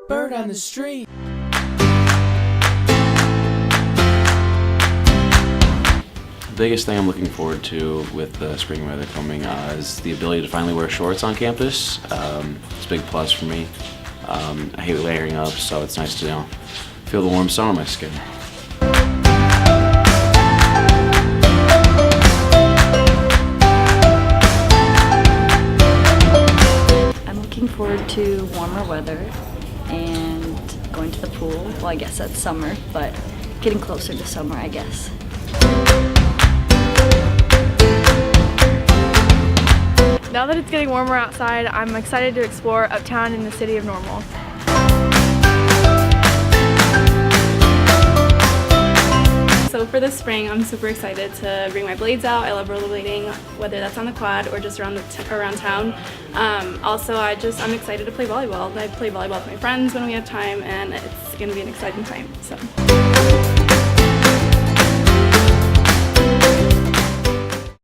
bird on the street. The biggest thing I'm looking forward to with the spring weather coming is the ability to finally wear shorts on campus. It's a big plus for me. I hate layering up, so it's nice to feel the warm sun on my skin. I'm looking forward to warmer weather and going to the pool. Well, I guess that's summer, but getting closer to summer, I guess. Now that it's getting warmer outside, I'm excited to explore uptown in the city of Normal. So for this spring, I'm super excited to bring my blades out. I love rollerblading, whether that's on the quad or just around town. Also, I'm excited to play volleyball. I play volleyball with my friends when we have time, and it's going to be an exciting time. So.